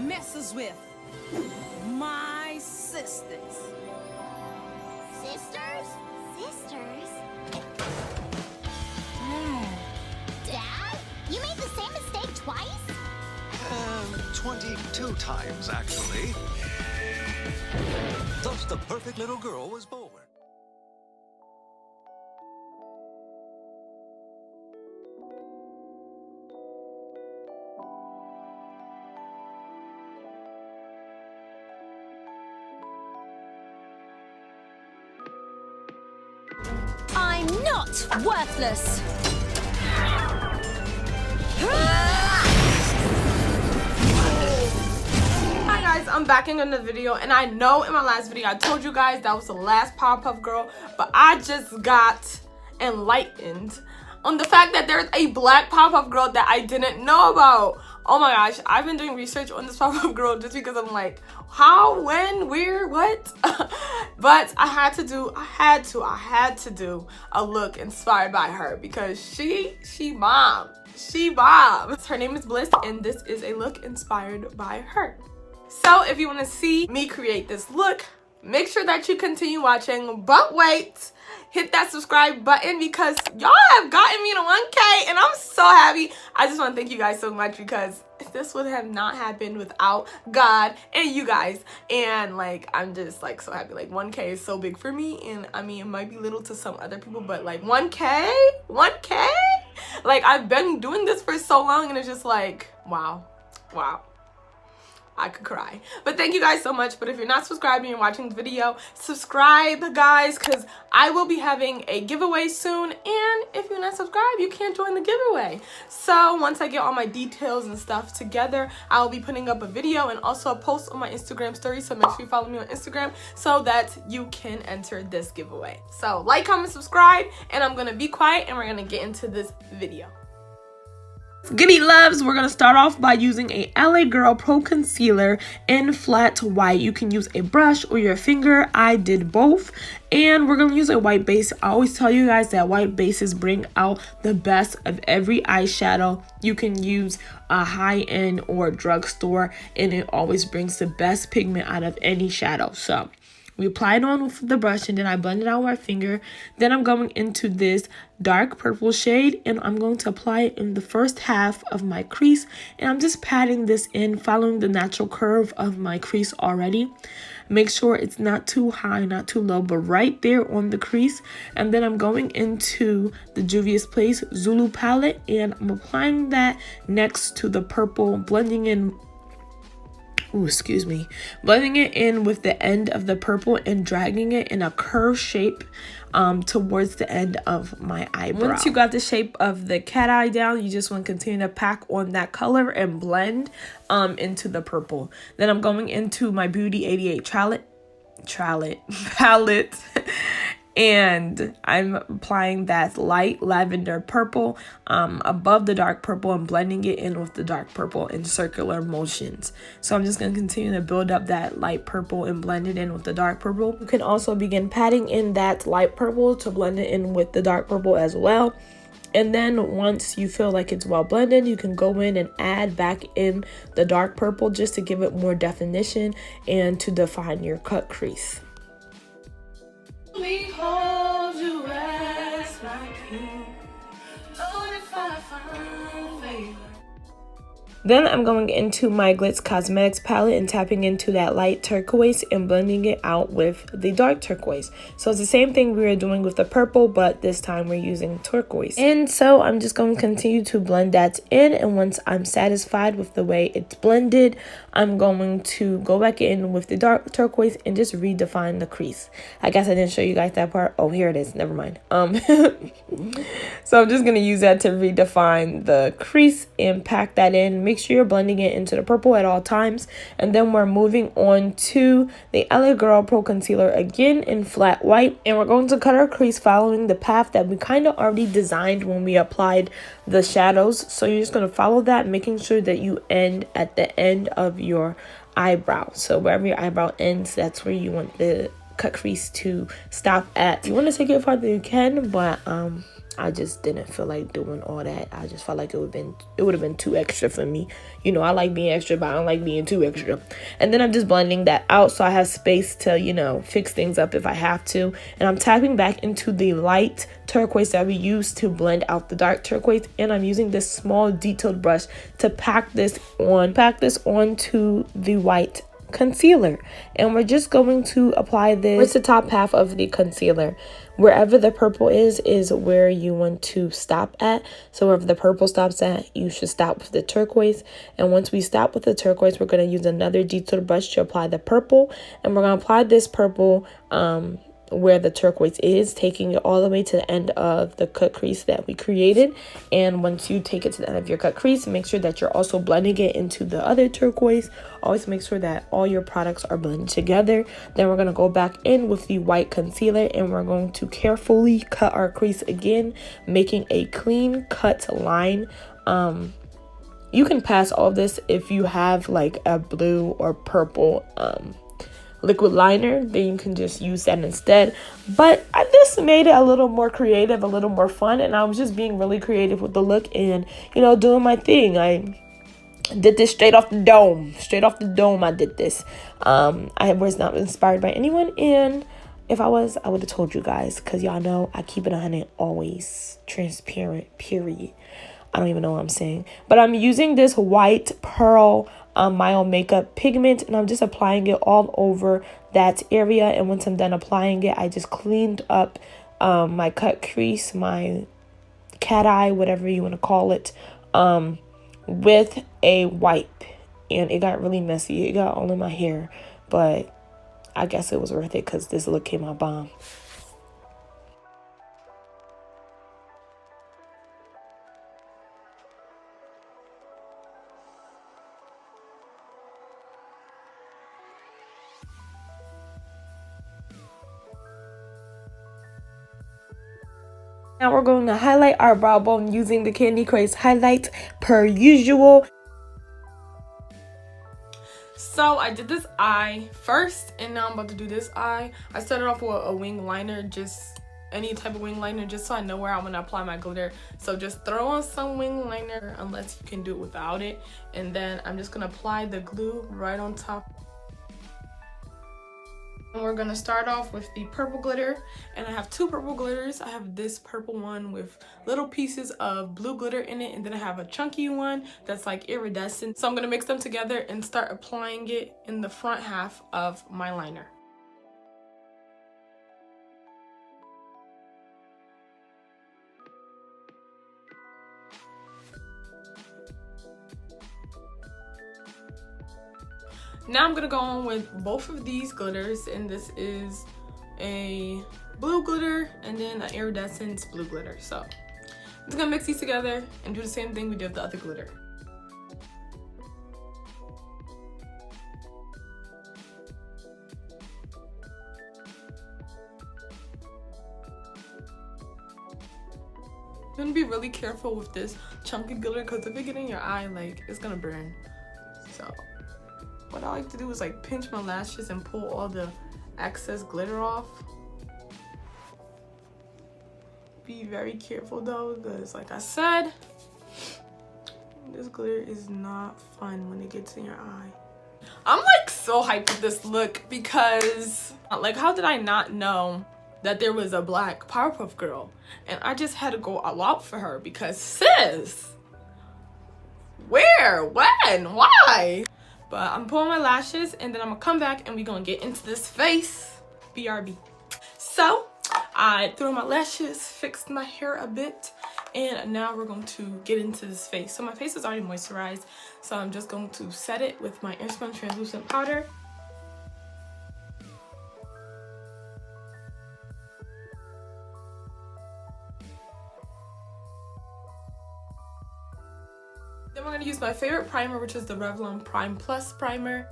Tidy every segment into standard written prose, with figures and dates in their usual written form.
messes with my sisters. Sisters? Sisters? Dad? You made the same mistake twice? 22 times, actually. Thus the perfect little girl was born. I'm not worthless. Hi guys, I'm back in another video, and I know in my last video I told you guys that was the last Powerpuff Girl, but I just got enlightened on the fact that there's a black Powerpuff Girl that I didn't know about. Oh my gosh, I've been doing research on this Powerpuff Girl just because I'm like, how, when, where, what? But I had to do a look inspired by her because she bomb. She bomb. Her name is Bliss, and this is a look inspired by her. So if you want to see me create this look, make sure that you continue watching. But wait, hit that subscribe button because y'all have gotten me to 1K and I'm so happy. I just want to thank you guys so much because this would have not happened without God and you guys. And like, I'm just like so happy. Like 1K is so big for me, and I mean it might be little to some other people, but like 1K, like I've been doing this for so long and it's just like wow. I could cry. But thank you guys so much. But if you're not subscribed and you're watching the video, subscribe guys, because I will be having a giveaway soon, and if you're not subscribed you can't join the giveaway. So once I get all my details and stuff together, I will be putting up a video and also a post on my Instagram story, so make sure you follow me on Instagram so that you can enter this giveaway. So like, comment, subscribe, and I'm gonna be quiet and we're gonna get into this video. Goody loves, we're gonna start off by using a LA Girl Pro Concealer in flat white. You can use a brush or your finger. I did both. And we're gonna use a white base. I always tell you guys that white bases bring out the best of every eyeshadow. You can use a high-end or drugstore, and it always brings the best pigment out of any shadow. So we apply it on with the brush, and then I blend it out with my finger. Then I'm going into this dark purple shade, and I'm going to apply it in the first half of my crease. And I'm just patting this in, following the natural curve of my crease already. Make sure it's not too high, not too low, but right there on the crease. And then I'm going into the Juvia's Place Zulu palette, and I'm applying that next to the purple, blending in. Ooh, excuse me. Blending it in with the end of the purple and dragging it in a curved shape towards the end of my eyebrow. Once you got the shape of the cat eye down, you just want to continue to pack on that color and blend into the purple. Then I'm going into my Beauty 88 palette. And I'm applying that light lavender purple above the dark purple and blending it in with the dark purple in circular motions. So I'm just going to continue to build up that light purple and blend it in with the dark purple. You can also begin patting in that light purple to blend it in with the dark purple as well. And then once you feel like it's well blended, you can go in and add back in the dark purple just to give it more definition and to define your cut crease. Behold you as my king. Lord, if I find favor. Then I'm going into my Glitz Cosmetics palette and tapping into that light turquoise and blending it out with the dark turquoise. So it's the same thing we were doing with the purple, but this time we're using turquoise. And so I'm just going to continue to blend that in, and once I'm satisfied with the way it's blended, I'm going to go back in with the dark turquoise and just redefine the crease. I guess I didn't show you guys that part. Oh, here it is. Never mind. So I'm just going to use that to redefine the crease and pack that in. Make sure you're blending it into the purple at all times. And then we're moving on to the LA Girl Pro Concealer again in flat white. And we're going to cut our crease following the path that we kind of already designed when we applied the shadows. So you're just going to follow that, making sure that you end at the end of your eyebrow. So wherever your eyebrow ends, that's where you want the cut crease to stop at. You want to take it farther you can, but I just didn't feel like doing all that. I just felt like it would have been too extra for me. You know, I like being extra, but I don't like being too extra. And then I'm just blending that out so I have space to, you know, fix things up if I have to. And I'm tapping back into the light turquoise that we used to blend out the dark turquoise, and I'm using this small detailed brush to pack this onto the white concealer. And we're just going to apply this. It's the top half of the concealer. Wherever the purple is where you want to stop at. So wherever the purple stops at, you should stop with the turquoise. And once we stop with the turquoise, we're going to use another detailed brush to apply the purple. And we're going to apply this purple where the turquoise is, taking it all the way to the end of the cut crease that we created. And once you take it to the end of your cut crease, make sure that you're also blending it into the other turquoise. Always make sure that all your products are blended together. Then we're going to go back in with the white concealer, and we're going to carefully cut our crease again, making a clean cut line. You can pass all this if you have like a blue or purple liquid liner, then you can just use that instead. But I just made it a little more creative, a little more fun, and I was just being really creative with the look and, you know, doing my thing. I did this straight off the dome. I did this. I was not inspired by anyone, and if I was, I would have told you guys, because y'all know I keep it 100, always transparent, period. I don't even know what I'm saying, but I'm using this white pearl mild makeup pigment, and I'm just applying it all over that area. And once I'm done applying it, I just cleaned up my cut crease, my cat eye, whatever you want to call it, with a wipe. And it got really messy. It got all in my hair, but I guess it was worth it because this look came out bomb. Now we're going to highlight our brow bone using the Candy Craze highlight per usual. So I did this eye first, and now I'm about to do this eye. I started off with a wing liner, just any type of wing liner, just so I know where I'm going to apply my glitter. So just throw on some wing liner unless you can do it without it. And then I'm just going to apply the glue right on top. And we're gonna start off with the purple glitter, and I have two purple glitters. I have this purple one with little pieces of blue glitter in it, and then I have a chunky one that's like iridescent. So I'm gonna mix them together and start applying it in the front half of my liner. Now I'm gonna go on with both of these glitters, and this is a blue glitter and then an iridescent blue glitter. So I'm just gonna mix these together and do the same thing we did with the other glitter. You're gonna be really careful with this chunky glitter, because if it gets in your eye, like, it's gonna burn. So what I like to do is like pinch my lashes and pull all the excess glitter off. Be very careful though, because like I said, this glitter is not fun when it gets in your eye. I'm like so hyped with this look because like, how did I not know that there was a black Powerpuff Girl? And I just had to go all out for her because sis, where, when, why? But I'm pulling my lashes, and then I'm gonna come back and we're gonna get into this face. BRB. So I threw my lashes, fixed my hair a bit, and now we're going to get into this face. So my face is already moisturized, so I'm just going to set it with my Airspun translucent powder. Then we're going to use my favorite primer, which is the Revlon Prime Plus primer.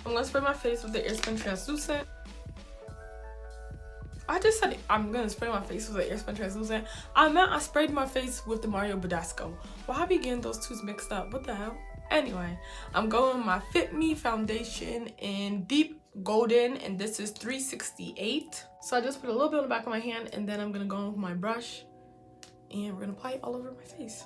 I'm going to spray my face with the Airspun translucent. I just said I'm going to spray my face with the Airspun translucent. I meant I sprayed my face with the Mario Badescu. Why I be getting those two mixed up? What the hell? Anyway, I'm going with my Fit Me foundation in Deep golden, and this is 368. So I just put a little bit on the back of my hand, and then I'm gonna go in with my brush and we're gonna apply it all over my face.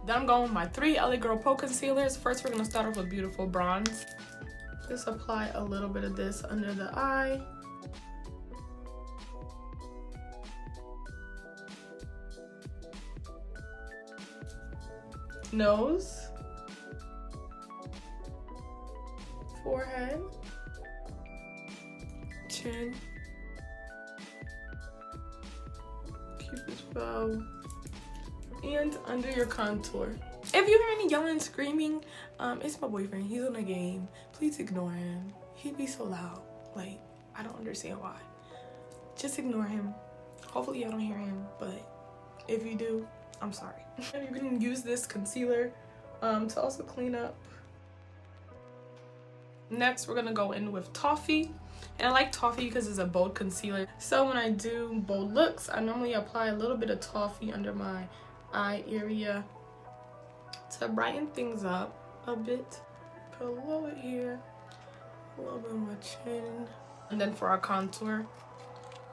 Then I'm going with my 3 LA Girl Pro concealers. First, we're gonna start off with Beautiful Bronze. Just apply a little bit of this under the eye. Nose. Forehead. Chin. Cupid's bow. And under your contour. If you hear any yelling and screaming, it's my boyfriend. He's on a game. Please ignore him. He'd be so loud. Like, I don't understand why. Just ignore him. Hopefully y'all don't hear him, but if you do, I'm sorry. And you're gonna use this concealer to also clean up. Next, we're gonna go in with Toffee. And I like Toffee because it's a bold concealer. So when I do bold looks, I normally apply a little bit of Toffee under my eye area to brighten things up a bit. Put a little bit here, a little bit on my chin. And then for our contour,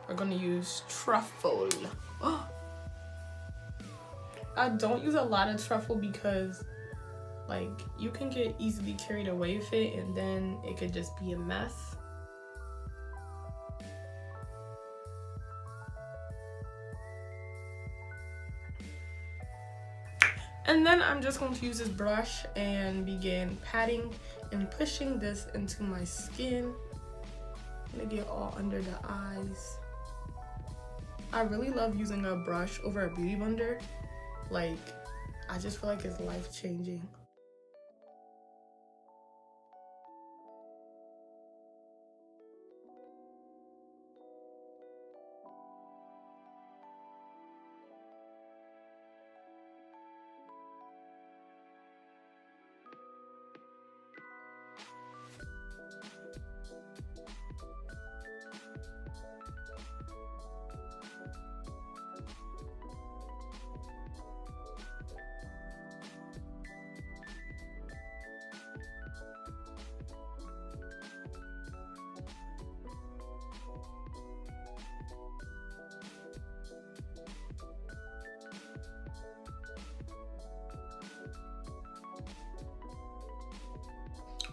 we're gonna use Truffle. I don't use a lot of truffle because like you can get easily carried away with it and then it could just be a mess. And then I'm just going to use this brush and begin patting and pushing this into my skin. I'm gonna get all under the eyes. I really love using a brush over a beauty blender. Like, I just feel like it's life-changing.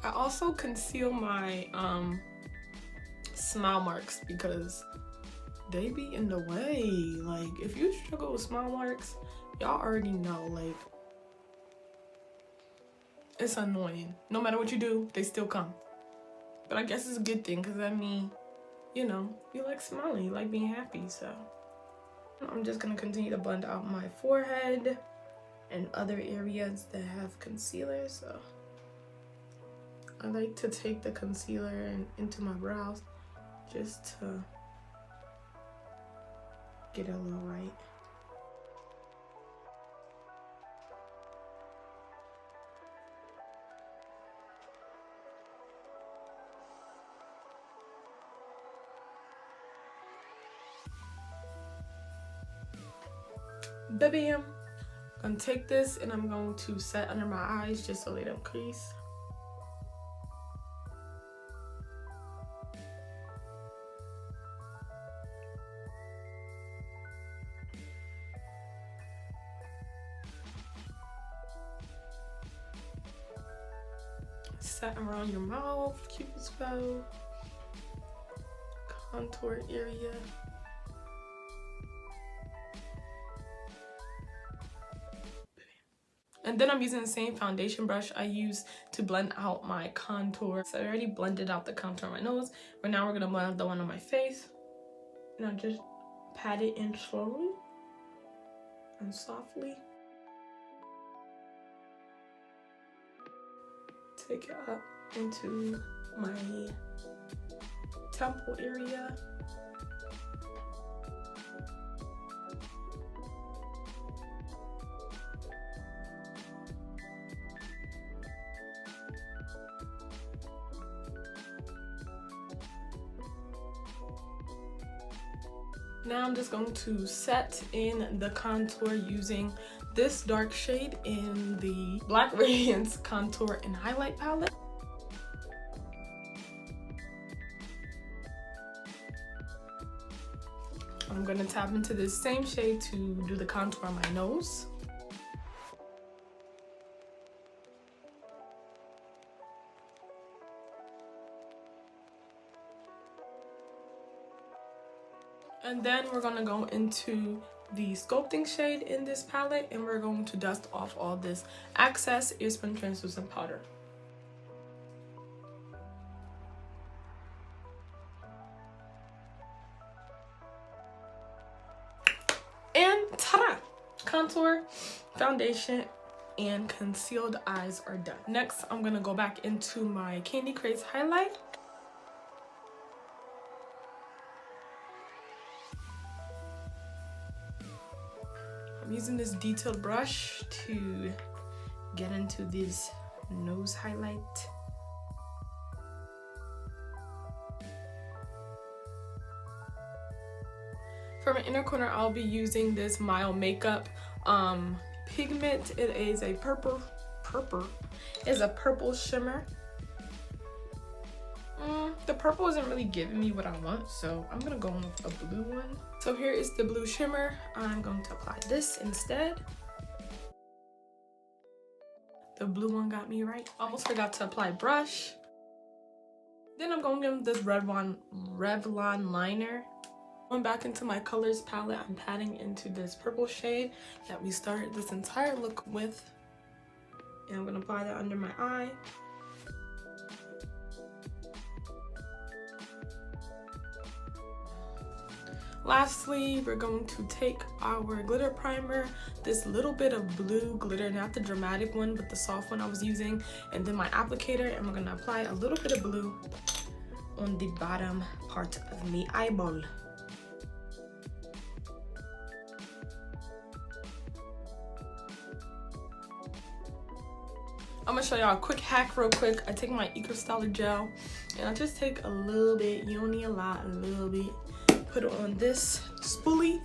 I also conceal my smile marks because they be in the way. Like, if you struggle with smile marks, y'all already know, like, it's annoying. No matter what you do, they still come. But I guess it's a good thing because I mean, you know, you like smiling, you like being happy, so. I'm just gonna continue to blend out my forehead and other areas that have concealer, so. I like to take the concealer and into my brows just to get it a little right. Bam! I'm gonna take this and I'm going to set under my eyes just so they don't crease. Set around your mouth, Cupid's bow, contour area. And then I'm using the same foundation brush I used to blend out my contour. So I already blended out the contour on my nose, but now we're gonna blend out the one on my face. And I'll just pat it in slowly and softly. Take it up into my temple area. Now I'm just going to set in the contour using this dark shade in the Black Radiance Contour and Highlight Palette. I'm gonna tap into this same shade to do the contour on my nose. And then we're gonna go into the sculpting shade in this palette, and we're going to dust off all this excess Earspun translucent powder. And ta-da! Contour, foundation, and concealed eyes are done. Next, I'm gonna go back into my Candy Craze highlight. I'm using this detailed brush to get into this nose highlight. For my inner corner, I'll be using this Mild Makeup pigment. It is a purple shimmer. The purple isn't really giving me what I want, so I'm gonna go in with a blue one. So here is the blue shimmer. I'm going to apply this instead. The blue one got me right. Almost forgot to apply brush. Then I'm going in with this Revlon liner. Going back into my colors palette, I'm patting into this purple shade that we started this entire look with. And I'm gonna apply that under my eye. Lastly, we're going to take our glitter primer, this little bit of blue glitter, not the dramatic one, but the soft one I was using, and then my applicator, and we're gonna apply a little bit of blue on the bottom part of the eyeball. I'm gonna show y'all a quick hack real quick. I take my Eco Styler gel, and I just take a little bit, you don't need a lot, a little bit. Put it on this spoolie,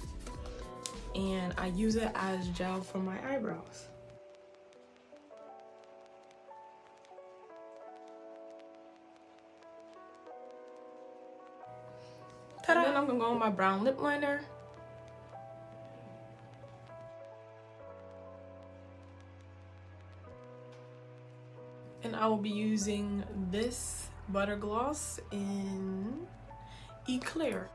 and I use it as gel for my eyebrows. And then I'm gonna go with my brown lip liner. And I will be using this butter gloss in Eclair.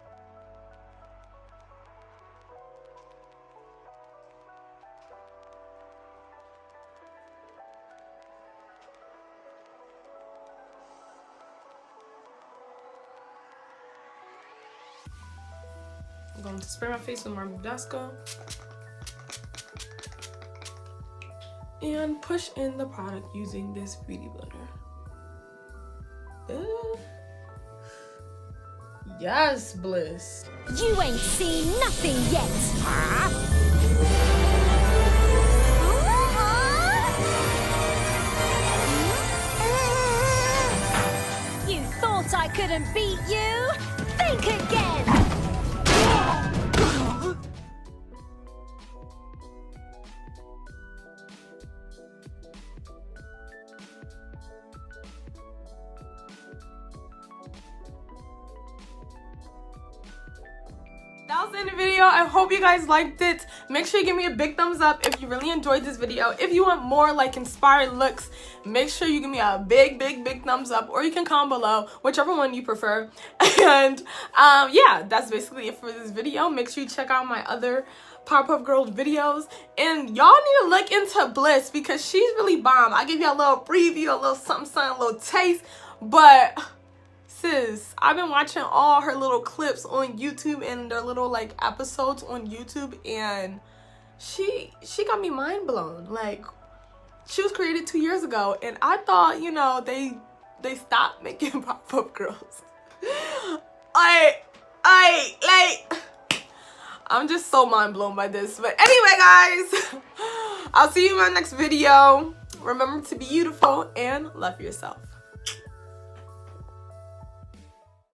I'm going to spray my face with Marbodesco and push in the product using this beauty blender. Yes, Bliss. You ain't seen nothing yet, huh? You thought I couldn't beat you? Think again! That was the end of the video. I hope you guys liked it. Make sure you give me a big thumbs up if you really enjoyed this video. If you want more like inspired looks, make sure you give me a big thumbs up, or you can comment below, whichever one you prefer. And yeah, that's basically it for this video. Make sure you check out my other Powerpuff Girls videos, and y'all need to look into Bliss because she's really bomb. I give you a little preview, a little something, a little taste, but sis, I've been watching all her little clips on YouTube and their little like episodes on YouTube, and she got me mind blown. Like, she was created 2 years ago, and I thought, you know, they stopped making Powerpuff Girls. I'm just so mind blown by this. But anyway, guys, I'll see you in my next video. Remember to be beautiful and love yourself.